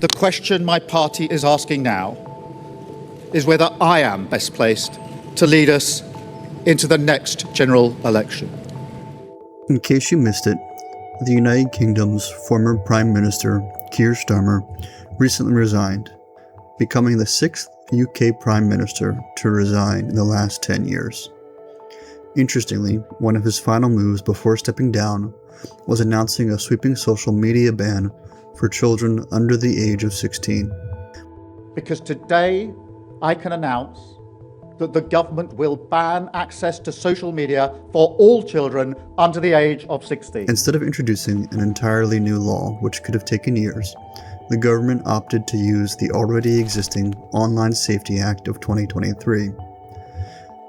The question my party is asking now is whether I am best placed to lead us into the next general election. In case you missed it, the United Kingdom's former Prime Minister, Keir Starmer, recently resigned, becoming the 6th UK Prime Minister to resign in the last 10 years. Interestingly, one of his final moves before stepping down was announcing a sweeping social media ban for children under the age of 16. Because today I can announce that the government will ban access to social media for all children under the age of 16. Instead of introducing an entirely new law, which could have taken years, the government opted to use the already existing Online Safety Act of 2023.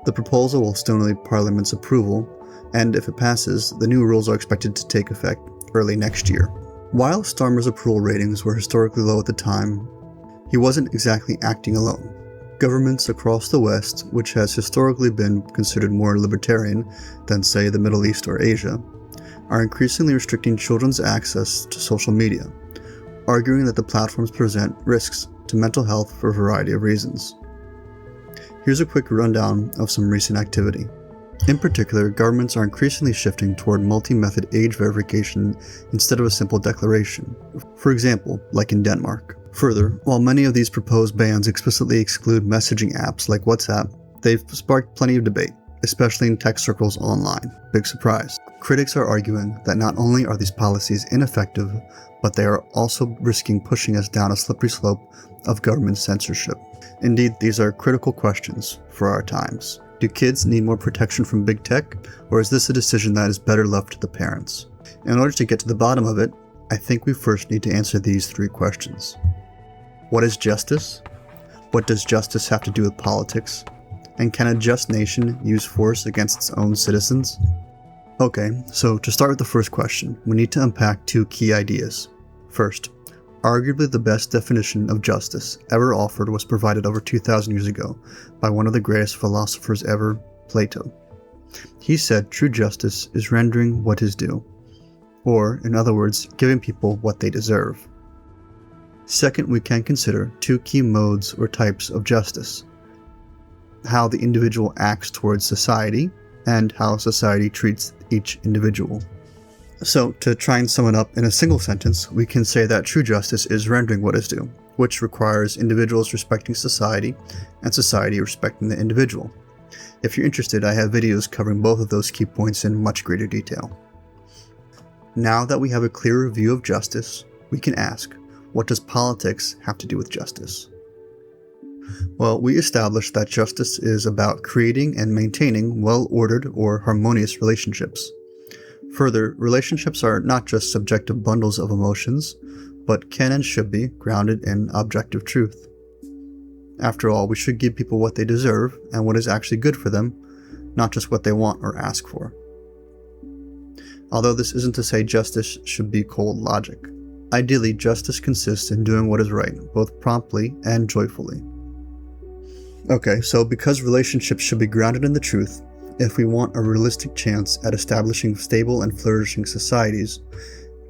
The proposal will still need Parliament's approval, and if it passes, the new rules are expected to take effect early next year. While Starmer's approval ratings were historically low at the time, he wasn't exactly acting alone. Governments across the West, which has historically been considered more libertarian than, say, the Middle East or Asia, are increasingly restricting children's access to social media, arguing that the platforms present risks to mental health for a variety of reasons. Here's a quick rundown of some recent activity. In particular, governments are increasingly shifting toward multi-method age verification instead of a simple declaration, for example, like in Denmark. Further, while many of these proposed bans explicitly exclude messaging apps like WhatsApp, they've sparked plenty of debate, especially in tech circles online. Big surprise. Critics are arguing that not only are these policies ineffective, but they are also risking pushing us down a slippery slope of government censorship. Indeed, these are critical questions for our times. Do kids need more protection from big tech, or is this a decision that is better left to the parents? In order to get to the bottom of it, I think we first need to answer these 3 questions. What is justice? What does justice have to do with politics? And can a just nation use force against its own citizens? Okay, so to start with the first question, we need to unpack 2 key ideas. First, arguably the best definition of justice ever offered was provided over 2,000 years ago by one of the greatest philosophers ever, Plato. He said true justice is rendering what is due, or, in other words, giving people what they deserve. Second, we can consider 2 key modes or types of justice: how the individual acts towards society, and how society treats each individual. So, to try and sum it up in a single sentence, we can say that true justice is rendering what is due, which requires individuals respecting society, and society respecting the individual. If you're interested, I have videos covering both of those key points in much greater detail. Now that we have a clearer view of justice, we can ask, what does politics have to do with justice? Well, we established that justice is about creating and maintaining well-ordered or harmonious relationships. Further, relationships are not just subjective bundles of emotions, but can and should be grounded in objective truth. After all, we should give people what they deserve and what is actually good for them, not just what they want or ask for. Although this isn't to say justice should be cold logic. Ideally, justice consists in doing what is right, both promptly and joyfully. Okay, so because relationships should be grounded in the truth, if we want a realistic chance at establishing stable and flourishing societies,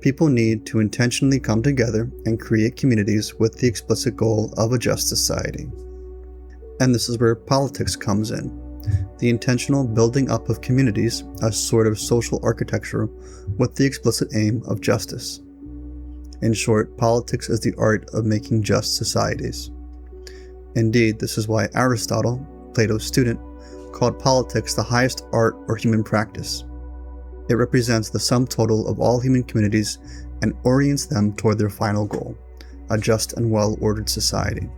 people need to intentionally come together and create communities with the explicit goal of a just society. And this is where politics comes in. The intentional building up of communities, a sort of social architecture with the explicit aim of justice. In short, politics is the art of making just societies. Indeed, this is why Aristotle, Plato's student, called politics the highest art or human practice. It represents the sum total of all human communities and orients them toward their final goal, a just and well-ordered society.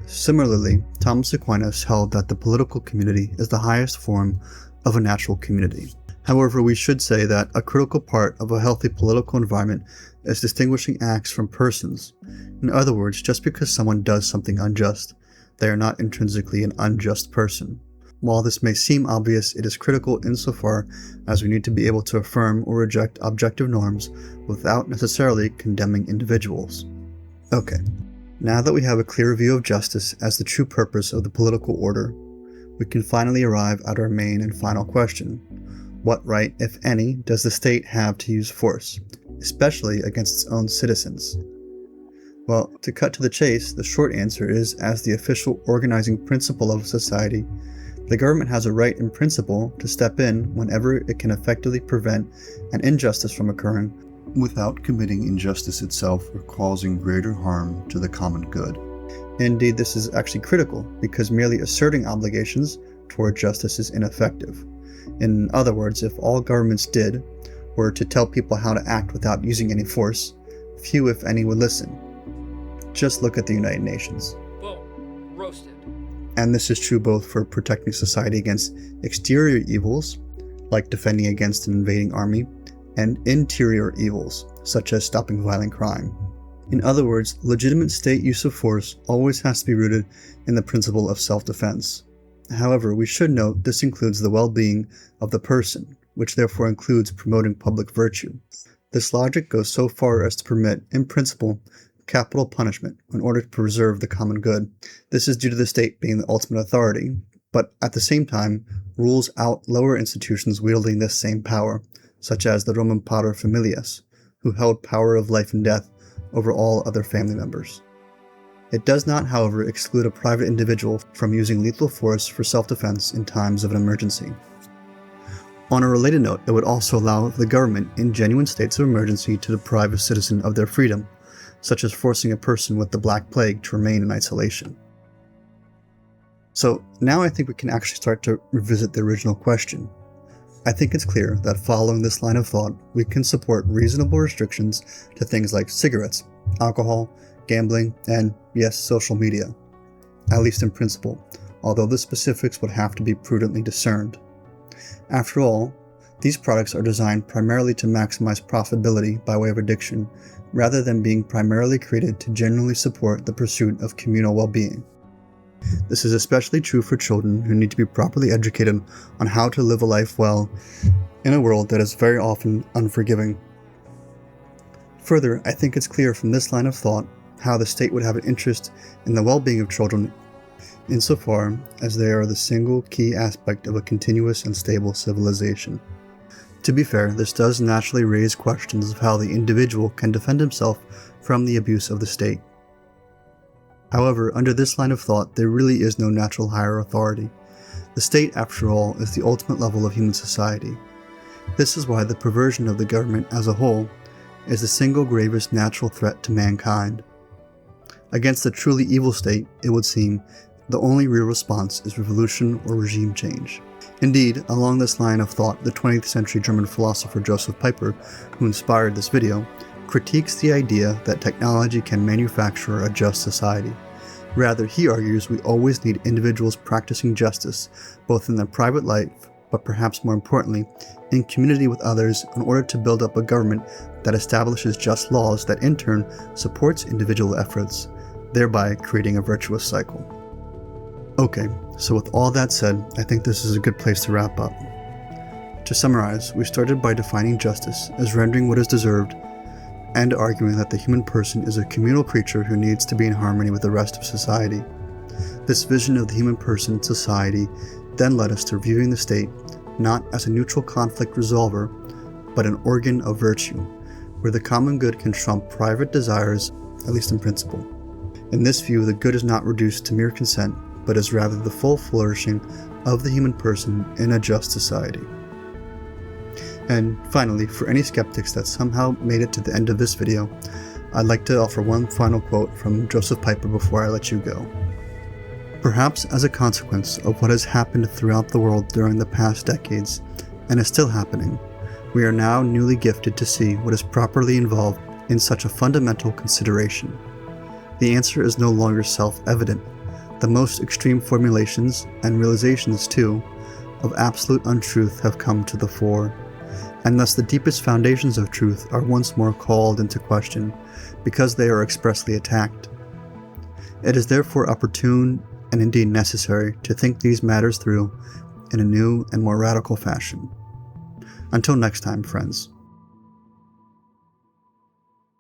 Similarly, Thomas Aquinas held that the political community is the highest form of a natural community. However, we should say that a critical part of a healthy political environment is distinguishing acts from persons. In other words, just because someone does something unjust, they are not intrinsically an unjust person. While this may seem obvious, it is critical insofar as we need to be able to affirm or reject objective norms without necessarily condemning individuals. Okay, now that we have a clear view of justice as the true purpose of the political order, we can finally arrive at our main and final question. What right, if any, does the state have to use force, especially against its own citizens? Well, to cut to the chase, the short answer is, as the official organizing principle of society, the government has a right in principle to step in whenever it can effectively prevent an injustice from occurring without committing injustice itself or causing greater harm to the common good. Indeed, this is actually critical because merely asserting obligations toward justice is ineffective. In other words, if all governments did were to tell people how to act without using any force, few if any would listen. Just look at the United Nations. Boom. Roasted. And this is true both for protecting society against exterior evils, like defending against an invading army, and interior evils, such as stopping violent crime. In other words, legitimate state use of force always has to be rooted in the principle of self-defense. However, we should note this includes the well-being of the person, which therefore includes promoting public virtue. This logic goes so far as to permit, in principle, capital punishment in order to preserve the common good. This is due to the state being the ultimate authority, but at the same time rules out lower institutions wielding this same power, such as the Roman pater familias, who held power of life and death over all other family members. It does not, however, exclude a private individual from using lethal force for self-defense in times of an emergency. On a related note, it would also allow the government in genuine states of emergency to deprive a citizen of their freedom, such as forcing a person with the Black Plague to remain in isolation. So now I think we can actually start to revisit the original question. I think it's clear that following this line of thought, we can support reasonable restrictions to things like cigarettes, alcohol, gambling, and, yes, social media, at least in principle, although the specifics would have to be prudently discerned. After all, these products are designed primarily to maximize profitability by way of addiction, rather than being primarily created to genuinely support the pursuit of communal well-being. This is especially true for children who need to be properly educated on how to live a life well in a world that is very often unforgiving. Further, I think it's clear from this line of thought how the state would have an interest in the well-being of children insofar as they are the single key aspect of a continuous and stable civilization. To be fair, this does naturally raise questions of how the individual can defend himself from the abuse of the state. However, under this line of thought, there really is no natural higher authority. The state, after all, is the ultimate level of human society. This is why the perversion of the government as a whole is the single gravest natural threat to mankind. Against a truly evil state, it would seem, the only real response is revolution or regime change. Indeed, along this line of thought, the 20th century German philosopher Josef Pieper, who inspired this video, critiques the idea that technology can manufacture a just society. Rather, he argues we always need individuals practicing justice, both in their private life, but perhaps more importantly, in community with others in order to build up a government that establishes just laws that in turn supports individual efforts, thereby creating a virtuous cycle. Okay, so with all that said, I think this is a good place to wrap up. To summarize, we started by defining justice as rendering what is deserved and arguing that the human person is a communal creature who needs to be in harmony with the rest of society. This vision of the human person in society then led us to viewing the state not as a neutral conflict resolver, but an organ of virtue, where the common good can trump private desires, at least in principle. In this view, the good is not reduced to mere consent, but is rather the full flourishing of the human person in a just society. And finally, for any skeptics that somehow made it to the end of this video, I'd like to offer one final quote from Josef Pieper before I let you go. Perhaps as a consequence of what has happened throughout the world during the past decades, and is still happening, we are now newly gifted to see what is properly involved in such a fundamental consideration. The answer is no longer self-evident. The most extreme formulations, and realizations too, of absolute untruth have come to the fore, and thus the deepest foundations of truth are once more called into question, because they are expressly attacked. It is therefore opportune, and indeed necessary, to think these matters through in a new and more radical fashion. Until next time, friends.